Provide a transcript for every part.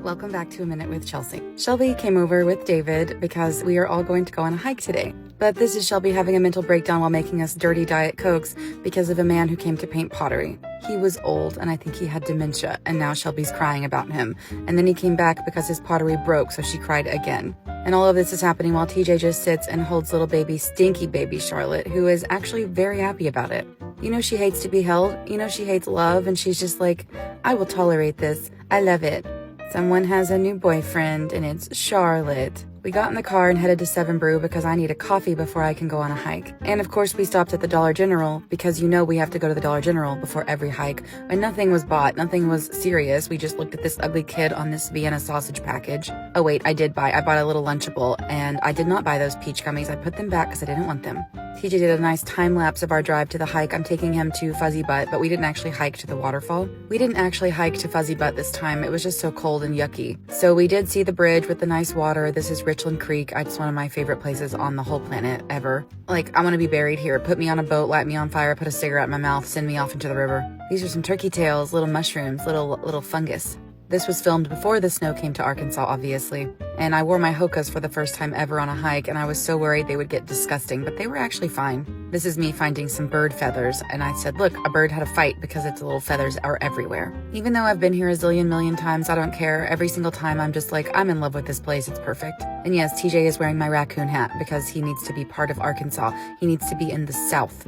Welcome back to A Minute with Chelsea. Shelby came over with David because we are all going to go on a hike today. But this is Shelby having a mental breakdown while making us dirty Diet Cokes because of a man who came to paint pottery. He was old and I think he had dementia, and now Shelby's crying about him. And then he came back because his pottery broke, so she cried again. And all of this is happening while TJ just sits and holds little baby, stinky baby Charlotte, who is actually very happy about it. You know she hates to be held, you know she hates love, and she's just like, I will tolerate this. I love it. Someone has a new boyfriend, and it's Charlotte. We got in the car and headed to 7 Brew because I need a coffee before I can go on a hike. And of course we stopped at the Dollar General because you know we have to go to the Dollar General before every hike. And nothing was bought, nothing was serious. We just looked at this ugly kid on this Vienna sausage package. Oh wait, I bought a little Lunchable, and I did not buy those peach gummies. I put them back because I didn't want them. TJ did a nice time lapse of our drive to the hike. I'm taking him to Fuzzy Butt, but we didn't actually hike to the waterfall. We didn't actually hike to Fuzzy Butt this time. It was just so cold and yucky. So we did see the bridge with the nice water. This is Richland Creek. It's one of my favorite places on the whole planet ever. Like, I want to be buried here. Put me on a boat, light me on fire, put a cigarette in my mouth, send me off into the river. These are some turkey tails, little mushrooms, little fungus. This was filmed before the snow came to Arkansas, obviously. And I wore my Hokas for the first time ever on a hike, and I was so worried they would get disgusting, but they were actually fine. This is me finding some bird feathers, and I said, look, a bird had a fight because its little feathers are everywhere. Even though I've been here a zillion million times, I don't care. Every single time I'm just like, I'm in love with this place. It's perfect. And yes, TJ is wearing my raccoon hat because he needs to be part of Arkansas. He needs to be in the South.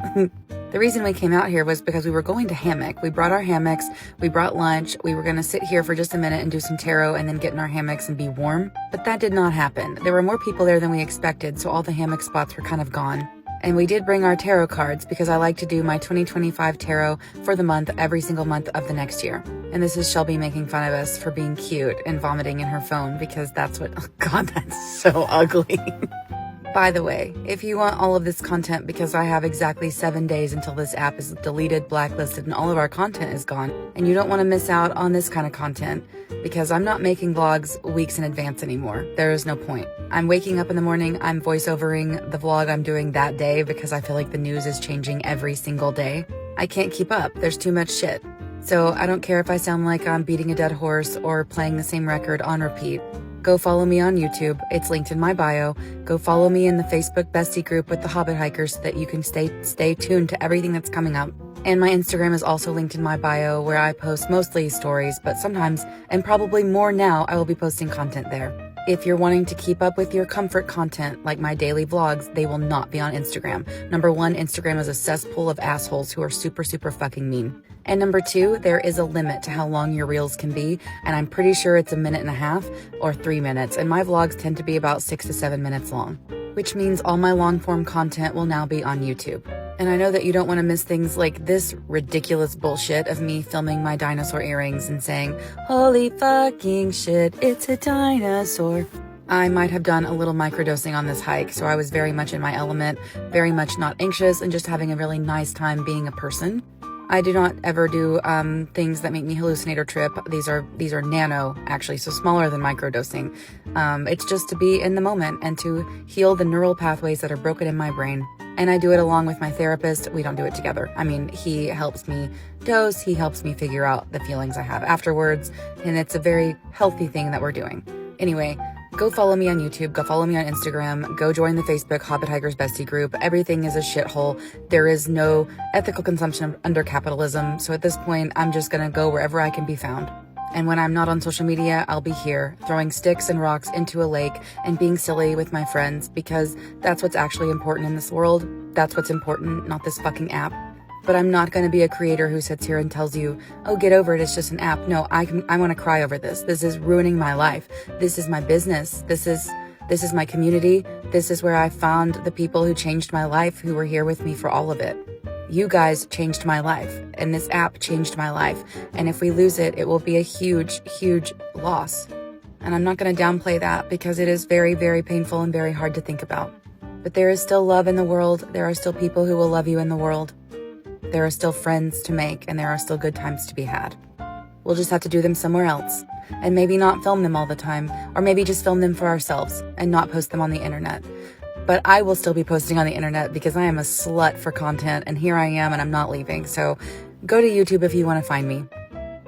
The reason we came out here was because we were going to hammock. We brought our hammocks, we brought lunch, we were going to sit here for just a minute and do some tarot and then get in our hammocks and be warm. But that did not happen. There were more people there than we expected, so all the hammock spots were kind of gone. And we did bring our tarot cards because I like to do my 2025 tarot for the month, every single month of the next year. And this is Shelby making fun of us for being cute and vomiting in her phone because that's what, oh God, that's so ugly. By the way, if you want all of this content, because I have exactly 7 days until this app is deleted, blacklisted, and all of our content is gone, and you don't want to miss out on this kind of content, because I'm not making vlogs weeks in advance anymore. There is no point. I'm waking up in the morning, I'm voiceovering the vlog I'm doing that day because I feel like the news is changing every single day. I can't keep up. There's too much shit. So I don't care if I sound like I'm beating a dead horse or playing the same record on repeat. Go follow me on YouTube. It's linked in my bio. Go follow me in the Facebook bestie group with the hobbithikers so that you can stay tuned to everything that's coming up. And my Instagram is also linked in my bio, where I post mostly stories, but sometimes, and probably more now, I will be posting content there. If you're wanting to keep up with your comfort content, like my daily vlogs, they will not be on Instagram. Number 1, Instagram is a cesspool of assholes who are super, super fucking mean. And number 2, there is a limit to how long your reels can be, and I'm pretty sure it's 1.5 minutes or 3 minutes, and my vlogs tend to be about 6 to 7 minutes long, which means all my long-form content will now be on YouTube. And I know that you don't want to miss things like this ridiculous bullshit of me filming my dinosaur earrings and saying, holy fucking shit, it's a dinosaur. I might have done a little microdosing on this hike, so I was very much in my element, very much not anxious, and just having a really nice time being a person. I do not ever do things that make me hallucinate or trip. These are nano, actually, so smaller than microdosing. It's just to be in the moment and to heal the neural pathways that are broken in my brain. And I do it along with my therapist. We don't do it together. I mean, he helps me dose. He helps me figure out the feelings I have afterwards. And it's a very healthy thing that we're doing. Anyway, go follow me on YouTube. Go follow me on Instagram. Go join the Facebook hobbithikers bestie group. Everything is a shithole. There is no ethical consumption under capitalism. So at this point, I'm just going to go wherever I can be found. And when I'm not on social media, I'll be here throwing sticks and rocks into a lake and being silly with my friends, because that's what's actually important in this world. That's what's important, not this fucking app. But I'm not going to be a creator who sits here and tells you, oh, get over it, it's just an app. No, I want to cry over this. This is ruining my life. This is my business. This is my community. This is where I found the people who changed my life, who were here with me for all of it. You guys changed my life, and this app changed my life. And if we lose it, it will be a huge, huge loss. And I'm not going to downplay that, because it is very, very painful and very hard to think about. But there is still love in the world. There are still people who will love you in the world. There are still friends to make, and there are still good times to be had. We'll just have to do them somewhere else, and maybe not film them all the time, or maybe just film them for ourselves and not post them on the internet. But I will still be posting on the internet because I am a slut for content, and here I am, and I'm not leaving. So go to YouTube if you want to find me.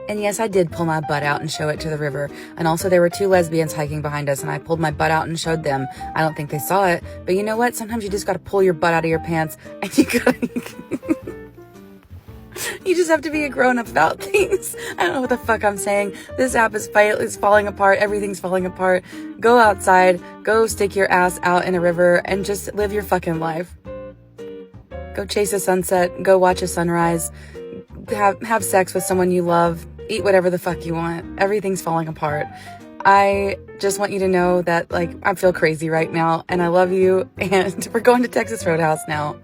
And yes, I did pull my butt out and show it to the river. And also there were 2 lesbians hiking behind us and I pulled my butt out and showed them. I don't think they saw it, but you know what? Sometimes you just gotta pull your butt out of your pants and you just have to be a grown-up about things. I don't know what the fuck I'm saying. This app is falling apart. Everything's falling apart. Go outside. Go stick your ass out in a river and just live your fucking life. Go chase a sunset. Go watch a sunrise. Have sex with someone you love. Eat whatever the fuck you want. Everything's falling apart. I just want you to know that, like, I feel crazy right now and I love you, and we're going to Texas Roadhouse now.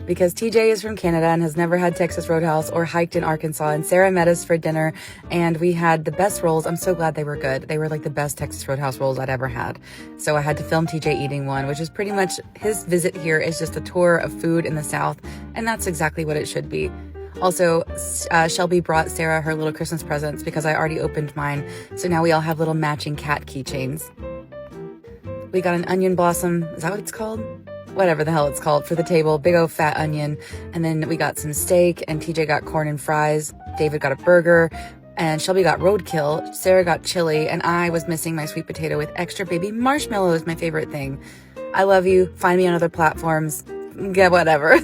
Because TJ is from Canada and has never had Texas Roadhouse or hiked in Arkansas, and Sarah met us for dinner and we had the best rolls. I'm so glad they were good. They were like the best Texas Roadhouse rolls I'd ever had. So I had to film TJ eating one, which is pretty much his visit here is just a tour of food in the South, and that's exactly what it should be. Also, Shelby brought Sarah her little Christmas presents because I already opened mine. So now we all have little matching cat keychains. We got an onion blossom. Is that what it's called? Whatever the hell it's called, for the table. Big old fat onion. And then we got some steak, and TJ got corn and fries. David got a burger, and Shelby got roadkill. Sarah got chili, and I was missing my sweet potato with extra baby marshmallows, my favorite thing. I love you. Find me on other platforms. Yeah, whatever.